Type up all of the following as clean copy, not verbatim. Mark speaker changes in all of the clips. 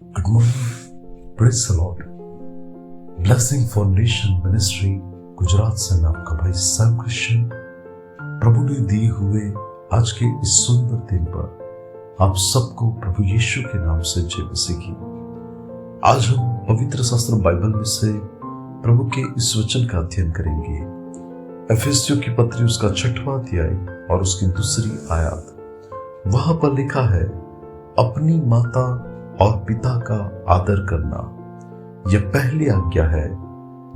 Speaker 1: Good morning. Praise the Lord. Blessing foundation ministry Gujarat से मैं आपका भाई सैम क्रिश्चियन प्रभु ने दिए हुए आज के इस सुंदर दिन पर आप सबको प्रभु यीशु के नाम से जय मसीह की। आज हम पवित्र शास्त्र बाइबल में से प्रभु के इस वचन का अध्ययन करेंगे। एफेसियों की पत्री उसका 6वां अध्याय और उसकी दूसरी आयत। वहां पर लिखा है, अपनी माता और पिता का आदर करना यह पहली आज्ञा है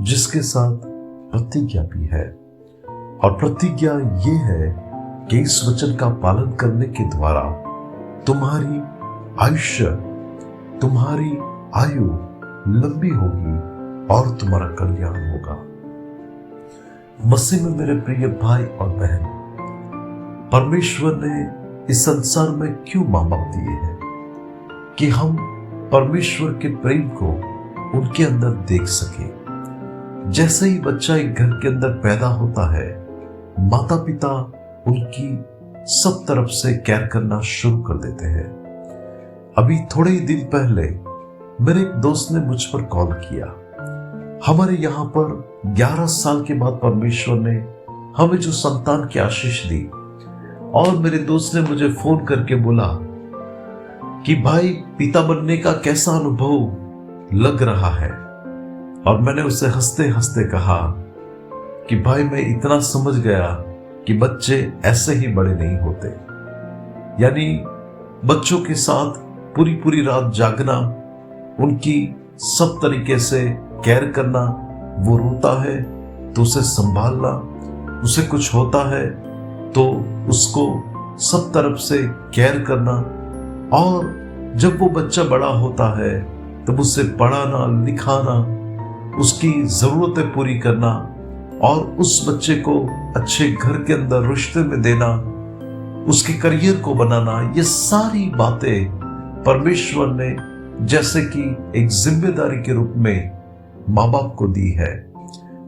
Speaker 1: जिसके साथ प्रतिज्ञा भी है। और प्रतिज्ञा ये है कि इस वचन का पालन करने के द्वारा तुम्हारी आयु लंबी होगी और तुम्हारा कल्याण होगा। मसीह में मेरे प्रिय भाई और बहन, परमेश्वर ने इस संसार में क्यों मां बाप दिए हैं कि हम परमेश्वर के प्रेम को उनके अंदर देख सके। जैसे ही बच्चा एक घर के अंदर पैदा होता है, माता पिता उनकी सब तरफ से केयर करना शुरू कर देते हैं। अभी थोड़े ही दिन पहले मेरे एक दोस्त ने मुझ पर कॉल किया। हमारे यहाँ पर 11 साल के बाद परमेश्वर ने हमें जो संतान की आशीष दी, और मेरे दोस्त ने मुझे फोन करके बोला कि भाई पिता बनने का कैसा अनुभव लग रहा है। और मैंने उसे हंसते हंसते कहा कि भाई मैं इतना समझ गया कि बच्चे ऐसे ही बड़े नहीं होते। यानी बच्चों के साथ पूरी पूरी रात जागना, उनकी सब तरीके से केयर करना, वो रोता है तो उसे संभालना, उसे कुछ होता है तो उसको सब तरफ से केयर करना, और जब वो बच्चा बड़ा होता है तब उसे पढ़ाना लिखाना, उसकी जरूरतें पूरी करना और उस बच्चे को अच्छे घर के अंदर रिश्ते में देना, उसके करियर को बनाना, ये सारी बातें परमेश्वर ने जैसे कि एक जिम्मेदारी के रूप में माँ बाप को दी है।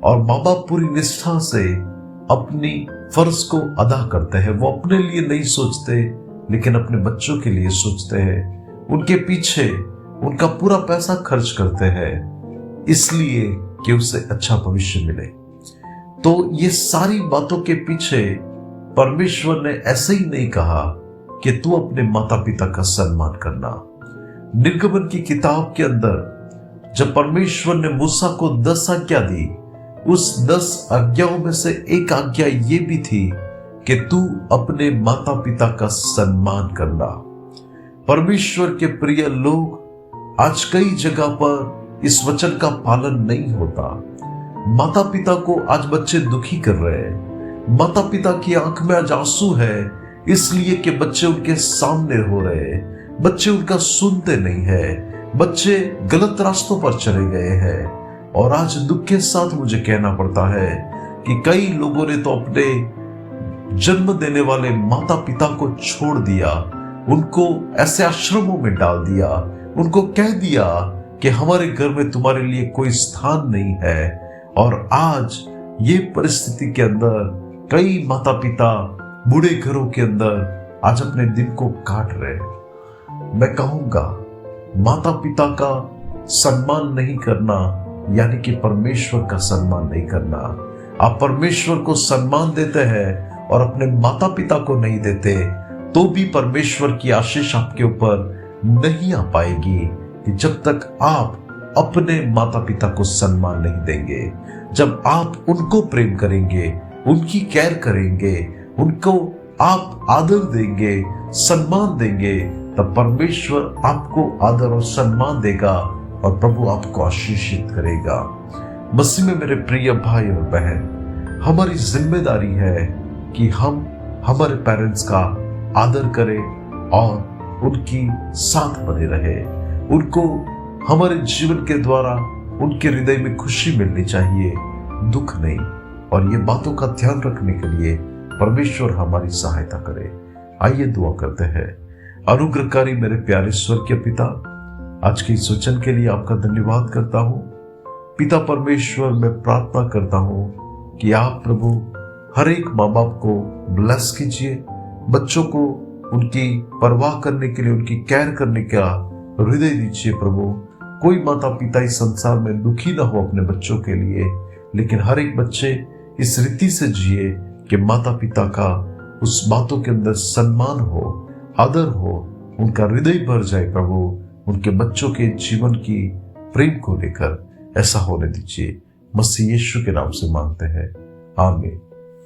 Speaker 1: और माँ बाप पूरी निष्ठा से अपनी फर्ज को अदा करते हैं। वो अपने लिए नहीं सोचते लेकिन अपने बच्चों के लिए सोचते हैं। उनके पीछे उनका पूरा पैसा खर्च करते हैं इसलिए कि उसे अच्छा भविष्य मिले। तो ये सारी बातों के पीछे परमेश्वर ने ऐसे ही नहीं कहा कि तू अपने माता पिता का सम्मान करना। निर्गमन की किताब के अंदर जब परमेश्वर ने मूसा को 10 आज्ञा दी, उस 10 आज्ञाओं में से एक आज्ञा ये भी थी कि तू अपने माता पिता का सम्मान करना। परमेश्वर के प्रिय लोग, आज कई जगह पर इस वचन का पालन नहीं होता। माता पिता को आज बच्चे दुखी कर रहे हैं। माता पिता की आंख में आज आंसू है इसलिए कि बच्चे उनके सामने हो रहे हैं, बच्चे उनका सुनते नहीं है, बच्चे गलत रास्तों पर चले गए हैं। और आज दुख के साथ मुझे कहना पड़ता है कि कई लोगों ने तो अपने जन्म देने वाले माता पिता को छोड़ दिया, उनको ऐसे आश्रमों में डाल दिया, उनको कह दिया कि हमारे घर में तुम्हारे लिए कोई स्थान नहीं है। और आज ये परिस्थिति के अंदर कई माता पिता बूढ़े घरों के अंदर आज अपने दिन को काट रहे। मैं कहूंगा, माता पिता का सम्मान नहीं करना यानी कि परमेश्वर का सम्मान नहीं करना। आप परमेश्वर को सम्मान देते हैं और अपने माता पिता को नहीं देते तो भी परमेश्वर की आशीष आपके ऊपर नहीं आ पाएगी कि जब तक आप अपने माता पिता को सम्मान नहीं देंगे। जब आप उनको प्रेम करेंगे, उनकी केयर करेंगे, उनको आप आदर देंगे, सम्मान देंगे, तब परमेश्वर आपको आदर और सम्मान देगा और प्रभु आपको आशीषित करेगा। मसीह में मेरे प्रिय भाई और बहन, हमारी जिम्मेदारी है कि हम हमारे पेरेंट्स का आदर करें और उनकी साथ बने रहे। उनको हमारे जीवन के द्वारा उनके हृदय में खुशी मिलनी चाहिए, दुख नहीं। और ये बातों का ध्यान रखने के लिए परमेश्वर हमारी सहायता करे। आइए दुआ करते हैं। अनुग्रहकारी मेरे प्यारे स्वर्गीय पिता, आज के इस वचन के लिए आपका धन्यवाद करता हूँ। पिता परमेश्वर, मैं प्रार्थना करता हूँ कि आप प्रभु हर एक माँ बाप को ब्लेस कीजिए, बच्चों को उनकी परवाह करने के लिए, उनकी केयर करने का हृदय दीजिए प्रभु। कोई माता पिता इस संसार में दुखी ना हो अपने बच्चों के लिए, लेकिन हर एक बच्चे इस रीति से जिए कि माता पिता का उस बातों के अंदर सम्मान हो, आदर हो, उनका हृदय भर जाए प्रभु उनके बच्चों के जीवन की प्रेम को लेकर। ऐसा होने दीजिए, मसीह यीशु के नाम से मांगते हैं, आमीन।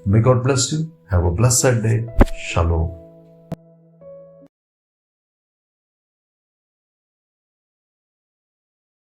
Speaker 1: May God bless you. Have a blessed day. Shalom.